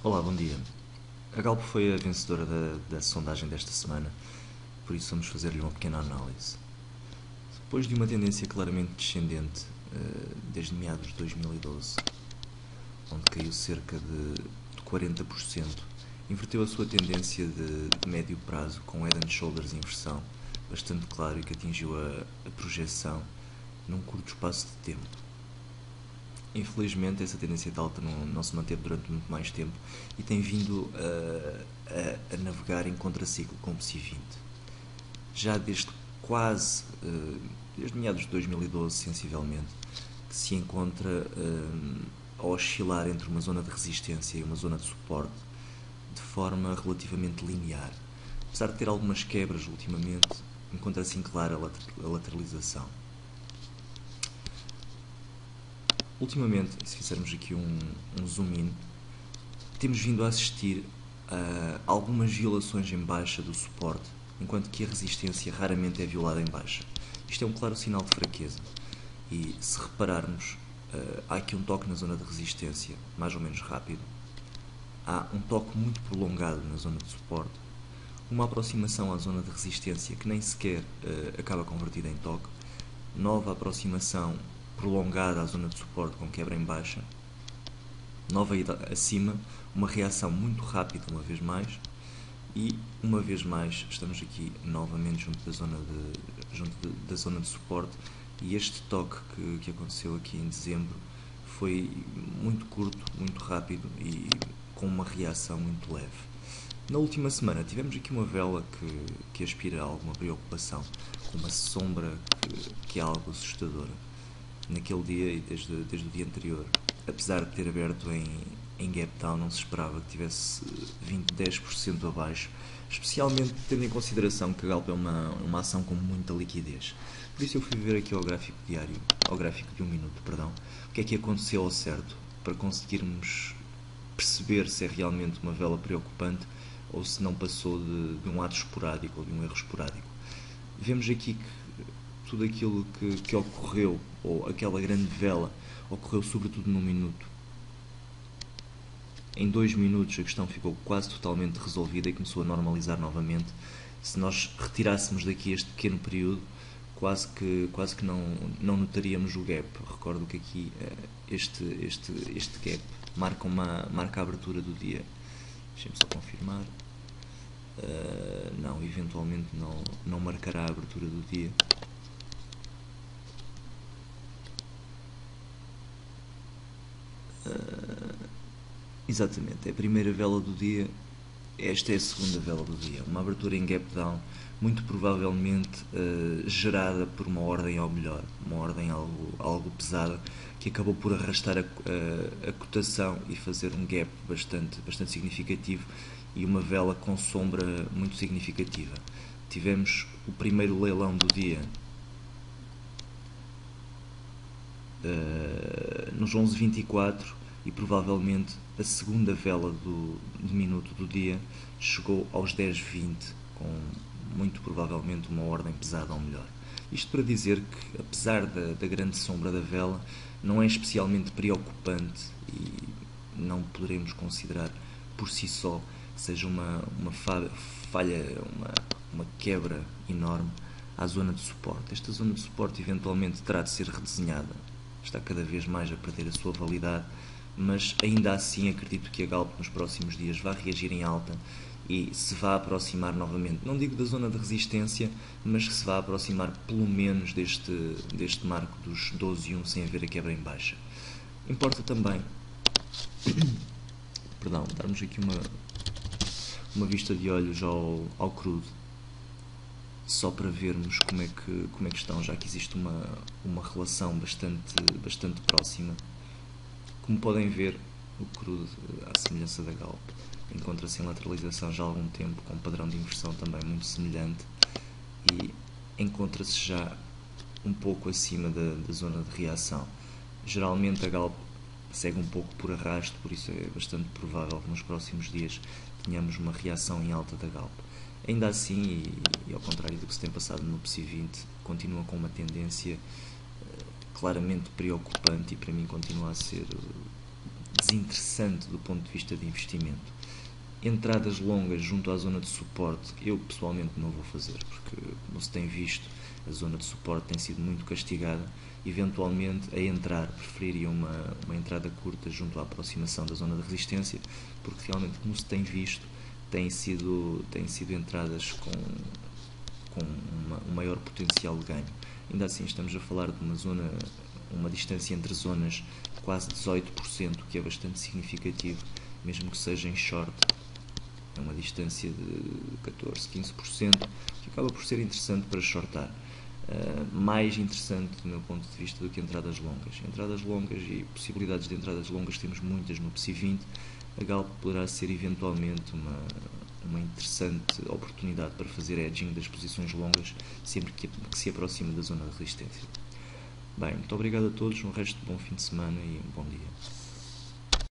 Olá, bom dia. A Galp foi a vencedora da sondagem desta semana, por isso vamos fazer-lhe uma pequena análise. Depois de uma tendência claramente descendente desde meados de 2012, onde caiu cerca de 40%, inverteu a sua tendência de médio prazo com Head and Shoulders em inversão, bastante claro e que atingiu a projeção num curto espaço de tempo. Infelizmente, essa tendência de alta não se manteve durante muito mais tempo e tem vindo a navegar em contraciclo com o PSI 20. Já desde meados de 2012, sensivelmente, que se encontra a oscilar entre uma zona de resistência e uma zona de suporte de forma relativamente linear. Apesar de ter algumas quebras ultimamente, encontra-se em clara a lateralização. Ultimamente, se fizermos aqui um zoom in, temos vindo a assistir a algumas violações em baixa do suporte, enquanto que a resistência raramente é violada em baixa. Isto é um claro sinal de fraqueza. E se repararmos, há aqui um toque na zona de resistência, mais ou menos rápido. Há um toque muito prolongado na zona de suporte. Uma aproximação à zona de resistência que nem sequer acaba convertida em toque. Nova aproximação prolongada à zona de suporte com quebra em baixa. Nova ida acima, uma reação muito rápida uma vez mais. E uma vez mais estamos aqui novamente junto da zona de suporte, e este toque que aconteceu aqui em dezembro foi muito curto, muito rápido e com uma reação muito leve. Na última semana tivemos aqui uma vela que aspira a alguma preocupação, com uma sombra que é algo assustadora. Naquele dia e desde o dia anterior, apesar de ter aberto em gap down, não se esperava que tivesse vindo 10% abaixo, especialmente tendo em consideração que a Galp é uma ação com muita liquidez. Por isso eu fui ver aqui ao gráfico diário, ao gráfico de 1 minuto, perdão, o que é que aconteceu ao certo, para conseguirmos perceber se é realmente uma vela preocupante ou se não passou de um ato esporádico ou de um erro esporádico. Vemos aqui que tudo aquilo que ocorreu, ou aquela grande vela, ocorreu sobretudo num minuto. Em 2 minutos a questão ficou quase totalmente resolvida e começou a normalizar novamente. Se nós retirássemos daqui este pequeno período, quase que não notaríamos o gap. Recordo que aqui este gap marca a abertura do dia. Deixem-me só confirmar. Não, eventualmente não marcará a abertura do dia. Exatamente, é a primeira vela do dia. Esta é a segunda vela do dia. Uma abertura em gap down, muito provavelmente gerada por uma ordem ao melhor, uma ordem algo pesada, que acabou por arrastar a cotação e fazer um gap bastante significativo e uma vela com sombra muito significativa. Tivemos o primeiro leilão do dia nos 11h24 e provavelmente a segunda vela de minuto do dia chegou aos 10h20 com muito provavelmente uma ordem pesada ao melhor. Isto para dizer que, apesar da grande sombra da vela, não é especialmente preocupante e não poderemos considerar por si só que seja uma falha, uma quebra enorme à zona de suporte. Esta zona de suporte eventualmente terá de ser redesenhada, está cada vez mais a perder a sua validade, mas ainda assim acredito que a Galp nos próximos dias vai reagir em alta e se vai aproximar novamente, não digo da zona de resistência, mas que se vai aproximar pelo menos deste marco dos 12,1 sem haver a quebra em baixa. Importa também darmos aqui uma vista de olhos ao crudo, só para vermos como é que estão, já que existe uma relação bastante próxima. Como podem ver, o crudo, à semelhança da Galp, encontra-se em lateralização já há algum tempo, com um padrão de inversão também muito semelhante, e encontra-se já um pouco acima da zona de reação. Geralmente a Galp segue um pouco por arrasto, por isso é bastante provável que nos próximos dias tenhamos uma reação em alta da Galp. Ainda assim, e ao contrário do que se tem passado no PSI 20, continua com uma tendência claramente preocupante e para mim continua a ser desinteressante do ponto de vista de investimento. Entradas longas junto à zona de suporte, eu pessoalmente não vou fazer, porque, como se tem visto, a zona de suporte tem sido muito castigada. Eventualmente, a entrar, preferiria uma entrada curta junto à aproximação da zona de resistência, porque realmente, como se tem visto, têm sido entradas com um maior potencial de ganho. Ainda assim, estamos a falar de uma distância entre zonas de quase 18%, que é bastante significativo, mesmo que seja em short. É uma distância de 14, 15%, que acaba por ser interessante para shortar. Mais interessante, do meu ponto de vista, do que entradas longas. Entradas longas e possibilidades de entradas longas temos muitas no PSI 20. A Galp poderá ser eventualmente uma interessante oportunidade para fazer edging das posições longas sempre que se aproxima da zona de resistência. Bem, muito obrigado a todos, um resto de bom fim de semana e um bom dia.